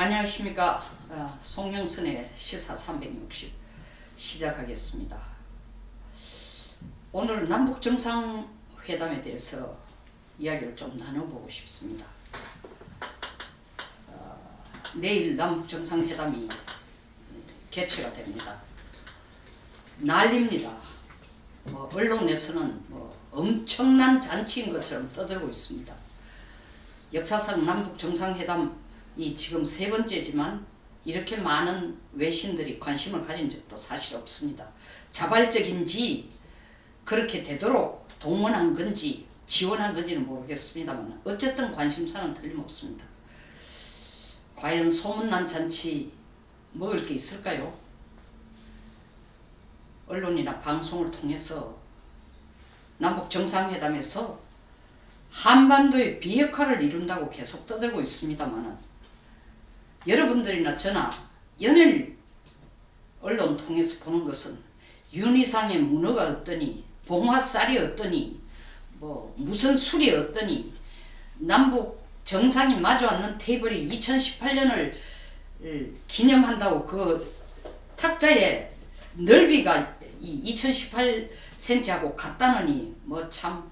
안녕하십니까. 송영선의 시사 360 시작하겠습니다. 오늘은 남북정상회담에 대해서 이야기를 좀 나눠보고 싶습니다. 내일 남북정상회담이 개최가 됩니다. 난리입니다. 언론에서는 엄청난 잔치인 것처럼 떠들고 있습니다. 역사상 남북정상회담이 지금 세 번째지만 이렇게 많은 외신들이 관심을 가진 적도 사실 없습니다. 자발적인지 그렇게 되도록 동원한 건지 지원한 건지는 모르겠습니다만 어쨌든 관심사는 틀림없습니다. 과연 소문난 잔치 먹을 게 있을까요? 언론이나 방송을 통해서 남북정상회담에서 한반도의 비핵화를 이룬다고 계속 떠들고 있습니다만 여러분들이나 저나 연일 언론 통해서 보는 것은 윤희상의 문어가 어떠니 봉화쌀이 어떠니 무슨 술이 어떠니 남북 정상이 마주 앉는 테이블이 2018년을 기념한다고 그 탁자의 넓이가 2018cm하고 같다느니 참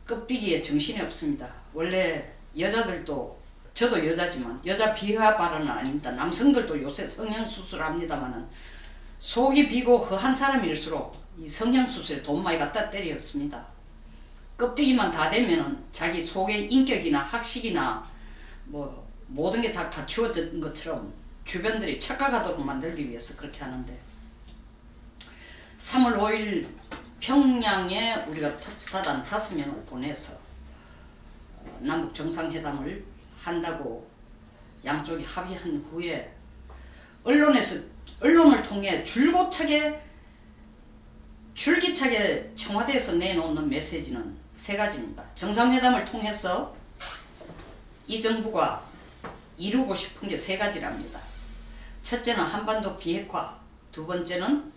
껍데기에 정신이 없습니다. 원래 여자들도 저도 여자지만 여자 비하 발언은 아닙니다. 남성들도 요새 성형수술을 합니다만 속이 비고 허한 사람일수록 이 성형수술에 돈 많이 갖다 때렸습니다. 껍데기만 다 되면은 자기 속의 인격이나 학식이나 모든 게 다 갖추어진 것처럼 주변들이 착각하도록 만들기 위해서 그렇게 하는데 3월 5일 평양에 우리가 특사단 5명을 보내서 남북정상회담을 한다고 양쪽이 합의한 후에 언론을 통해 줄기차게 청와대에서 내놓는 메시지는 세 가지입니다. 정상회담을 통해서 이 정부가 이루고 싶은 게 세 가지랍니다. 첫째는 한반도 비핵화, 두 번째는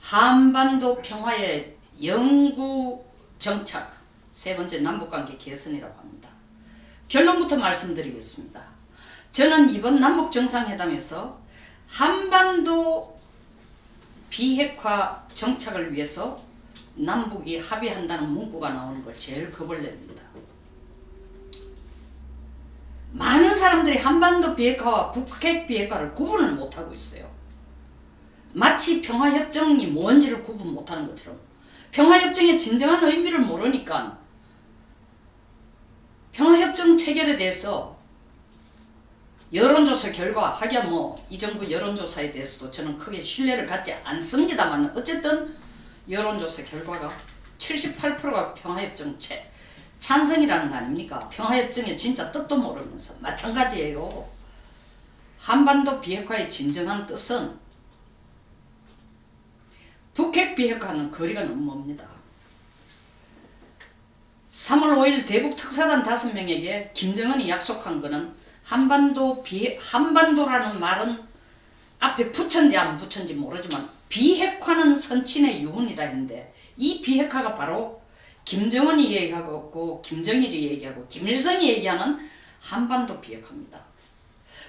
한반도 평화의 영구 정착, 세 번째 남북관계 개선이라고 합니다. 결론부터 말씀드리겠습니다. 저는 이번 남북정상회담에서 한반도 비핵화 정착을 위해서 남북이 합의한다는 문구가 나오는 걸 제일 겁을 냅니다. 많은 사람들이 한반도 비핵화와 북핵 비핵화를 구분을 못하고 있어요. 마치 평화협정이 뭔지를 구분 못하는 것처럼 평화협정의 진정한 의미를 모르니까 평화협정 체결에 대해서 여론조사 결과 하기야 이 정부 여론조사에 대해서도 저는 크게 신뢰를 갖지 않습니다만 어쨌든 여론조사 결과가 78%가 평화협정 찬성이라는 거 아닙니까? 평화협정의 진짜 뜻도 모르면서 마찬가지예요. 한반도 비핵화의 진정한 뜻은 북핵 비핵화는 거리가 너무 멉니다. 3월 5일 대북 특사단 5명에게 김정은이 약속한 거는 한반도라는 말은 앞에 붙였는지 안 붙였는지 모르지만 비핵화는 선친의 유훈이다 했는데 이 비핵화가 바로 김정은이 얘기하고 김정일이 얘기하고 김일성이 얘기하는 한반도 비핵화입니다.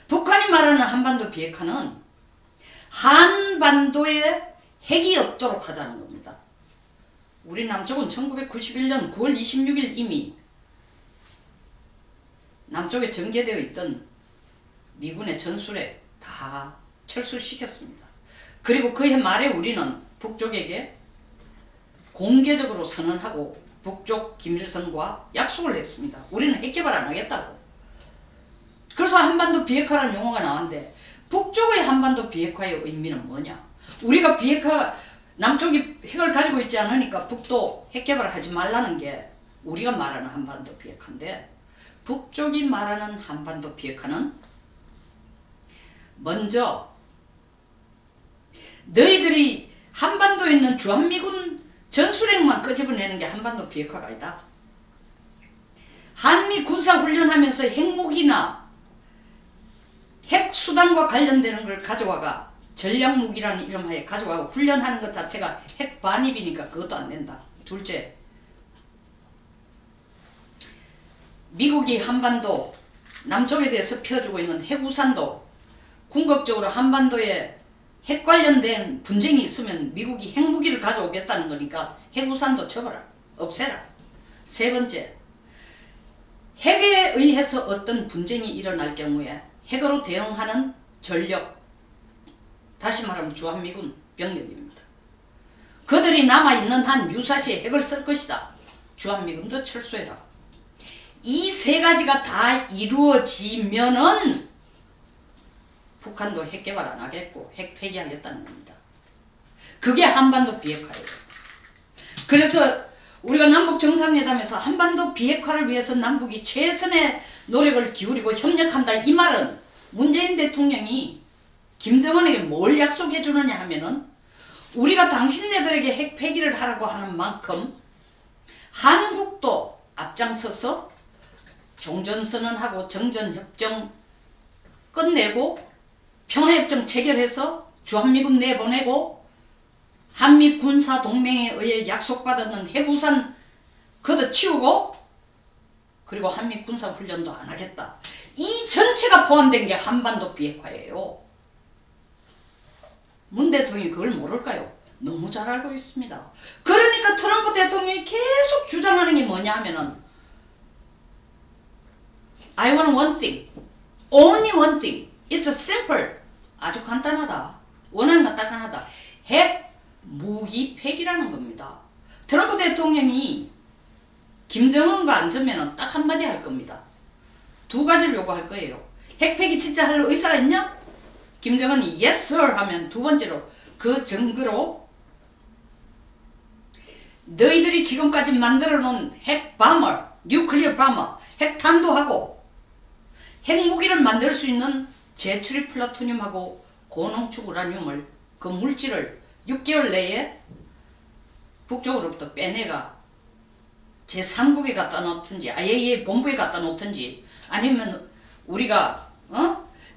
북한이 말하는 한반도 비핵화는 한반도에 핵이 없도록 하자는 겁니다. 우리 남쪽은 1991년 9월 26일 이미 남쪽에 전개되어 있던 미군의 전술에 다 철수시켰습니다. 그리고 그해 말에 우리는 북쪽에게 공개적으로 선언하고 북쪽 김일성과 약속을 했습니다. 우리는 핵개발 안 하겠다고. 그래서 한반도 비핵화라는 용어가 나왔는데 북쪽의 한반도 비핵화의 의미는 뭐냐? 우리가 남쪽이 핵을 가지고 있지 않으니까 북도 핵개발을 하지 말라는 게 우리가 말하는 한반도 비핵화인데 북쪽이 말하는 한반도 비핵화는 먼저 너희들이 한반도에 있는 주한미군 전술핵만 끄집어내는 게 한반도 비핵화가 아니다. 한미 군사훈련하면서 핵무기나 핵수단과 관련되는 걸 가져와가 전략무기라는 이름하에 가져와서 훈련하는 것 자체가 핵 반입이니까 그것도 안 된다. 둘째, 미국이 한반도 남쪽에 대해서 펴주고 있는 핵우산도 궁극적으로 한반도에 핵 관련된 분쟁이 있으면 미국이 핵무기를 가져오겠다는 거니까 핵우산도 접어라. 없애라. 세 번째, 핵에 의해서 어떤 분쟁이 일어날 경우에 핵으로 대응하는 전력, 다시 말하면 주한미군 병력입니다. 그들이 남아있는 한 유사시에 핵을 쓸 것이다. 주한미군도 철수해라. 이 세 가지가 다 이루어지면은 북한도 핵 개발 안 하겠고 핵 폐기하겠다는 겁니다. 그게 한반도 비핵화예요. 그래서 우리가 남북 정상회담에서 한반도 비핵화를 위해서 남북이 최선의 노력을 기울이고 협력한다, 이 말은 문재인 대통령이 김정은에게 뭘 약속해 주느냐 하면은 우리가 당신네들에게 핵 폐기를 하라고 하는 만큼 한국도 앞장서서 종전선언하고 정전협정 끝내고 평화협정 체결해서 주한미군 내보내고 한미 군사동맹에 의해 약속받았는 핵우산 걷어치우고 그리고 한미 군사훈련도 안 하겠다. 이 전체가 포함된 게 한반도 비핵화예요. 문 대통령이 그걸 모를까요? 너무 잘 알고 있습니다. 그러니까 트럼프 대통령이 계속 주장하는 게 뭐냐 하면은 I want one thing. Only one thing. It's simple. 아주 간단하다. 원하는 건 딱 하나다. 핵 무기 폐기라는 겁니다. 트럼프 대통령이 김정은과 앉으면 딱 한마디 할 겁니다. 두 가지를 요구할 거예요. 핵 폐기 진짜 할 의사가 있냐? 김정은이 yes sir 하면 두 번째로 그 증거로 너희들이 지금까지 만들어 놓은 핵 바머, 뉴클리어 바머, 핵 탄도하고 핵무기를 만들 수 있는 제7 플루토늄하고 고농축 우라늄을 그 물질을 6개월 내에 북쪽으로부터 빼내가 제3국에 갖다 놓든지 IAEA 본부에 갖다 놓든지 아니면 우리가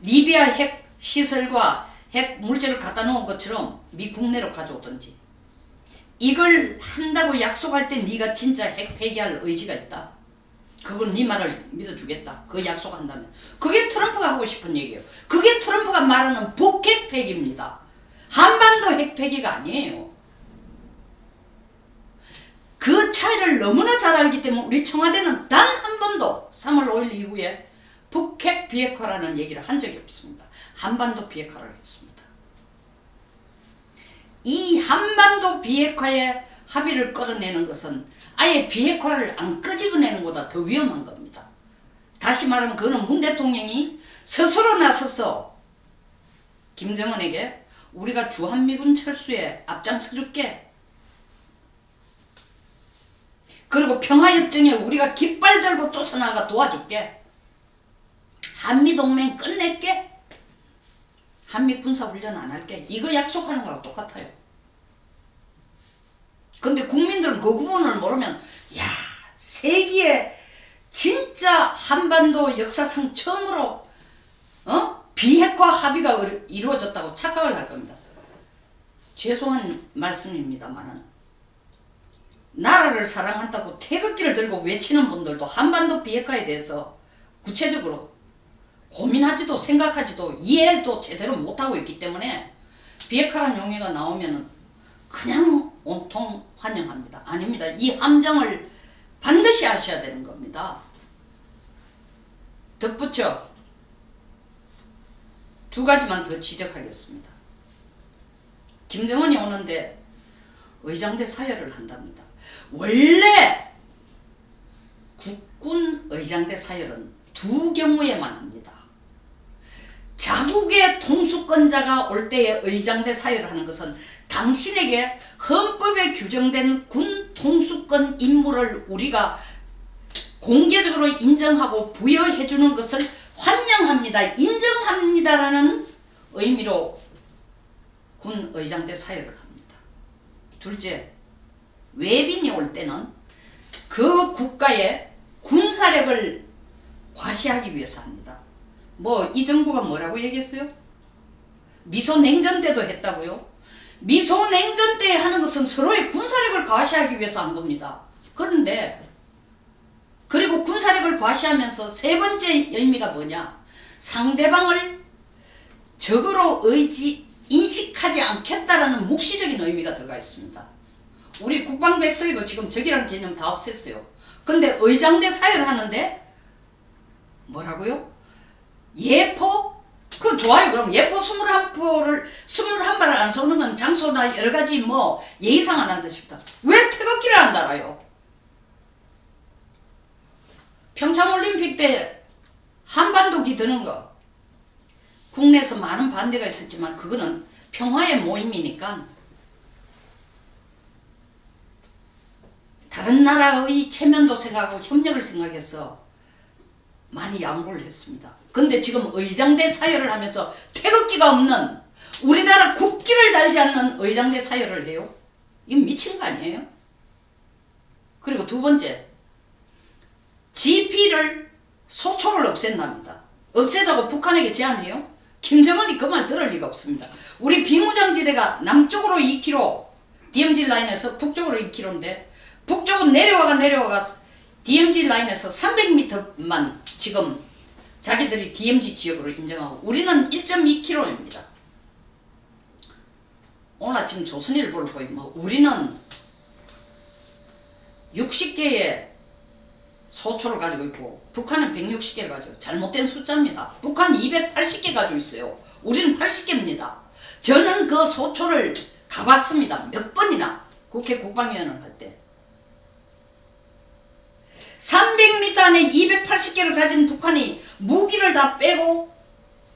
리비아 핵 시설과 핵 물질을 갖다 놓은 것처럼 미 국내로 가져오든지 이걸 한다고 약속할 때 네가 진짜 핵 폐기할 의지가 있다. 그건 네 말을 믿어주겠다. 그 약속한다면. 그게 트럼프가 하고 싶은 얘기예요. 그게 트럼프가 말하는 북핵 폐기입니다. 한반도 핵 폐기가 아니에요. 그 차이를 너무나 잘 알기 때문에 우리 청와대는 단 한 번도 3월 5일 이후에 북핵 비핵화라는 얘기를 한 적이 없습니다. 한반도 비핵화를 했습니다. 이 한반도 비핵화의 합의를 끌어내는 것은 아예 비핵화를 안 끄집어내는 것보다 더 위험한 겁니다. 다시 말하면 그거는 문 대통령이 스스로 나서서 김정은에게 우리가 주한미군 철수에 앞장서 줄게. 그리고 평화협정에 우리가 깃발 들고 쫓아나가 도와줄게. 한미동맹 끝낼게. 한미 군사훈련 안 할게. 이거 약속하는 거하고 똑같아요. 근데 국민들은 그 부분을 모르면 야, 세기에 진짜 한반도 역사상 처음으로 비핵화 합의가 이루어졌다고 착각을 할 겁니다. 죄송한 말씀입니다만은 나라를 사랑한다고 태극기를 들고 외치는 분들도 한반도 비핵화에 대해서 구체적으로 고민하지도 생각하지도 이해도 제대로 못하고 있기 때문에 비핵화라는 용어가 나오면 그냥 온통 환영합니다. 아닙니다. 이 함정을 반드시 아셔야 되는 겁니다. 덧붙여 두 가지만 더 지적하겠습니다. 김정은이 오는데 의장대 사열을 한답니다. 원래 국군 의장대 사열은 두 경우에만 합니다. 자국의 통수권자가 올 때에 의장대 사열을 하는 것은 당신에게 헌법에 규정된 군 통수권 임무를 우리가 공개적으로 인정하고 부여해 주는 것을 환영합니다. 인정합니다라는 의미로 군 의장대 사열을 합니다. 둘째, 외빈이 올 때는 그 국가의 군사력을 과시하기 위해서 합니다. 뭐 이 정부가 뭐라고 얘기했어요? 미소냉전 때도 했다고요? 미소냉전 때 하는 것은 서로의 군사력을 과시하기 위해서 한 겁니다. 그런데 그리고 군사력을 과시하면서 세 번째 의미가 뭐냐? 상대방을 적으로 인식하지 않겠다라는 묵시적인 의미가 들어가 있습니다. 우리 국방백서에도 지금 적이라는 개념 다 없앴어요. 근데 의장대 사열하는데 뭐라고요? 예포? 그건 좋아요. 그럼 예포 21발을 안 쏘는 건 장소나 여러가지 뭐 예의상 안 한다 싶다. 왜 태극기를 안 달아요? 평창올림픽 때 한반도기 드는 거 국내에서 많은 반대가 있었지만 그거는 평화의 모임이니까 다른 나라의 체면도 생각하고 협력을 생각해서 많이 양보를 했습니다. 근데 지금 의장대 사열을 하면서 태극기가 없는 우리나라 국기를 달지 않는 의장대 사열을 해요? 이건 미친 거 아니에요? 그리고 두 번째, GP를 소초를 없앤답니다. 없애자고 북한에게 제안해요? 김정은이 그 말 들을 리가 없습니다. 우리 비무장지대가 남쪽으로 2km, DMZ 라인에서 북쪽으로 2km인데 북쪽은 내려와가 DMZ 라인에서 300m만 지금 자기들이 DMZ 지역으로 인정하고 우리는 1.2km입니다. 오늘 아침 조선일보를 보면 우리는 60개의 소초를 가지고 있고 북한은 160개를 가지고 잘못된 숫자입니다. 북한 280개 가지고 있어요. 우리는 80개입니다. 저는 그 소초를 가봤습니다. 몇 번이나 국회 국방위원을 할 때. 300m 안에 280개를 가진 북한이 무기를 다 빼고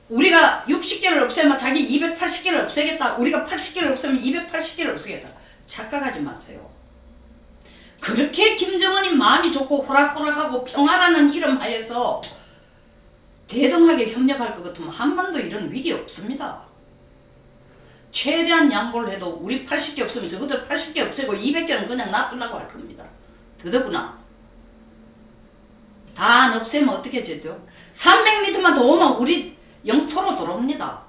우리가 60개를 없애면 자기 280개를 없애겠다. 우리가 80개를 없애면 280개를 없애겠다. 착각하지 마세요. 그렇게 김정은이 마음이 좋고 호락호락하고 평화라는 이름 하에서 대등하게 협력할 것 같으면 한반도 이런 위기 없습니다. 최대한 양보를 해도 우리 80개 없으면 저것들 80개 없애고 200개는 그냥 놔두려고 할 겁니다. 더더구나 다 안 없애면 어떻게 되죠? 300m만 더 오면 우리 영토로 들어옵니다.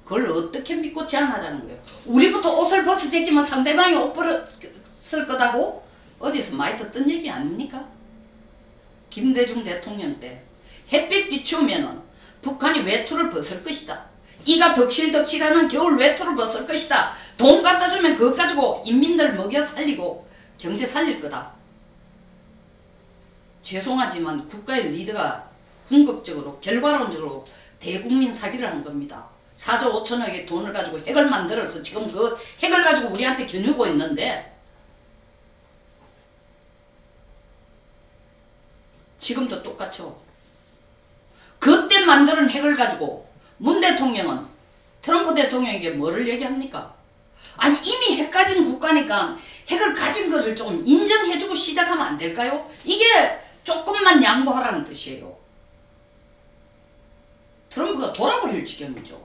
그걸 어떻게 믿고 제안하자는 거예요? 우리부터 옷을 벗어 제끼면 상대방이 옷 벗을 거다고? 어디서 많이 듣던 얘기 아닙니까? 김대중 대통령 때 햇빛 비추면은 북한이 외투를 벗을 것이다. 이가 덕실덕실하는 겨울 외투를 벗을 것이다. 돈 갖다 주면 그것 가지고 인민들 먹여 살리고 경제 살릴 거다. 죄송하지만 국가의 리더가 궁극적으로 결과론적으로 대국민 사기를 한 겁니다. 4조 5천억의 돈을 가지고 핵을 만들어서 지금 그 핵을 가지고 우리한테 겨누고 있는데 지금도 똑같죠. 그때 만드는 핵을 가지고 문 대통령은 트럼프 대통령에게 뭐를 얘기합니까? 아니 이미 핵 가진 국가니까 핵을 가진 것을 좀 인정해주고 시작하면 안 될까요? 이게 조금만 양보하라는 뜻이에요. 트럼프가 돌아버릴 지경이죠.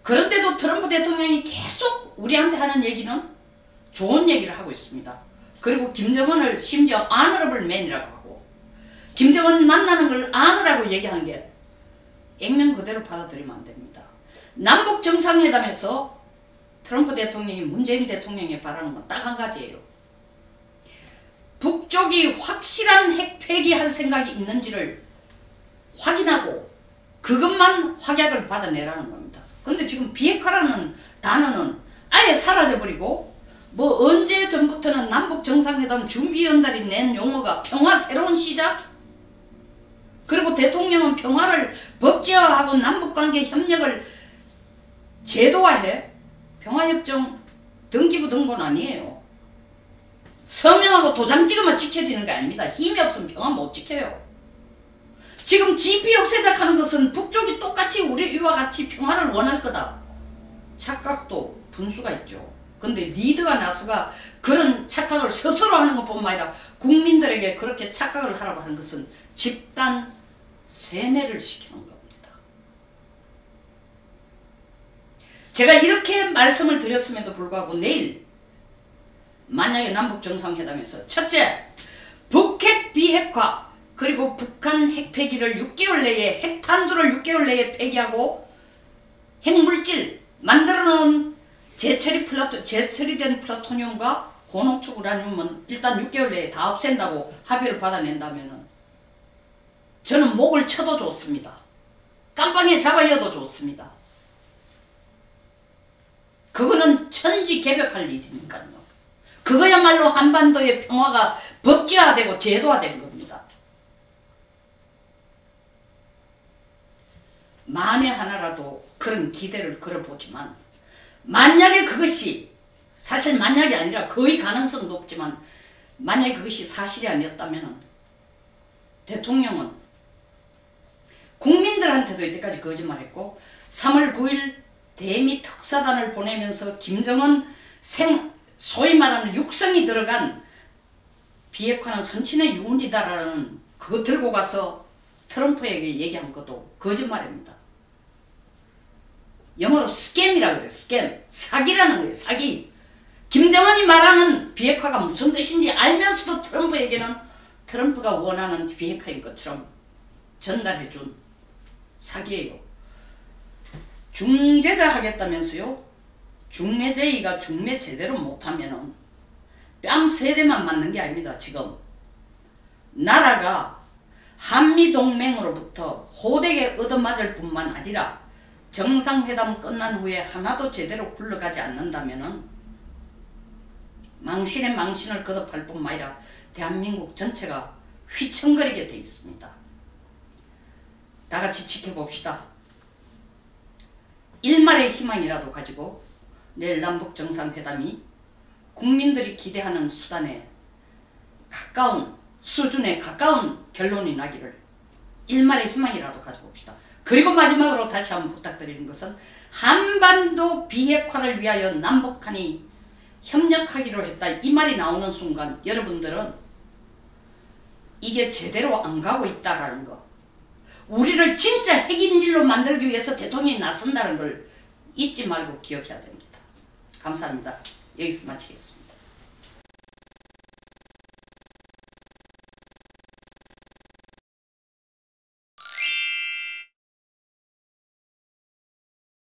그런데도 트럼프 대통령이 계속 우리한테 하는 얘기는 좋은 얘기를 하고 있습니다. 그리고 김정은을 심지어 honorable man이라고 하고 김정은 만나는 걸 아느라고 얘기하는 게 액면 그대로 받아들이면 안 됩니다. 남북 정상회담에서 트럼프 대통령이 문재인 대통령에 바라는 건 딱 한 가지예요. 북쪽이 확실한 핵 폐기할 생각이 있는지를 확인하고 그것만 확약을 받아내라는 겁니다. 근데 지금 비핵화라는 단어는 아예 사라져버리고 뭐 언제 전부터는 남북 정상회담 준비연달이 낸 용어가 평화 새로운 시작? 그리고 대통령은 평화를 법제화하고 남북관계 협력을 제도화해? 평화협정 등기부 등본 아니에요. 서명하고 도장 찍으면 지켜지는 게 아닙니다. 힘이 없으면 평화 못 지켜요. 지금 GP 없애작하는 것은 북쪽이 똑같이 우리와 같이 평화를 원할 거다. 착각도 분수가 있죠. 근데 리드가 나서가 그런 착각을 스스로 하는 것뿐만 아니라 국민들에게 그렇게 착각을 하라고 하는 것은 집단 세뇌를 시키는 겁니다. 제가 이렇게 말씀을 드렸음에도 불구하고 내일 만약에 남북정상회담에서 첫째, 북핵 비핵화 그리고 북한 핵 폐기를 6개월 내에 핵탄두를 6개월 내에 폐기하고 핵물질 만들어 놓은 재처리된 플루토늄과 고농축 우라늄은 일단 6개월 내에 다 없앤다고 합의를 받아낸다면은 저는 목을 쳐도 좋습니다. 깜빵에 잡아여도 좋습니다. 그거는 천지개벽할 일이니까요. 그거야말로 한반도의 평화가 법제화되고 제도화된 겁니다. 만에 하나라도 그런 기대를 걸어보지만 만약에 그것이 사실 만약이 아니라 거의 가능성 높지만 만약에 그것이 사실이 아니었다면 대통령은 국민들한테도 이때까지 거짓말했고 3월 9일 대미 특사단을 보내면서 김정은 소위 말하는 육성이 들어간 비핵화는 선친의 유언이다라는 그거 들고 가서 트럼프에게 얘기한 것도 거짓말입니다. 영어로 스캠이라고 그래요. 스캠. 사기라는 거예요. 사기. 김정은이 말하는 비핵화가 무슨 뜻인지 알면서도 트럼프에게는 트럼프가 원하는 비핵화인 것처럼 전달해준 사기예요. 중재자 하겠다면서요. 중매제의가 중매 제대로 못하면은 뺨 3대만 맞는 게 아닙니다. 지금 나라가 한미동맹으로부터 호되게 얻어맞을 뿐만 아니라 정상회담 끝난 후에 하나도 제대로 굴러가지 않는다면은 망신에 망신을 거듭할 뿐만 아니라 대한민국 전체가 휘청거리게 돼 있습니다. 다 같이 지켜봅시다. 일말의 희망이라도 가지고 내일 남북정상회담이 국민들이 기대하는 수단에 가까운 수준에 가까운 결론이 나기를 일말의 희망이라도 가져봅시다. 그리고 마지막으로 다시 한번 부탁드리는 것은 한반도 비핵화를 위하여 남북한이 협력하기로 했다 이 말이 나오는 순간 여러분들은 이게 제대로 안 가고 있다라는 거, 우리를 진짜 핵인질로 만들기 위해서 대통령이 나선다는 걸 잊지 말고 기억해야 됩니다. 감사합니다. 여기서 마치겠습니다.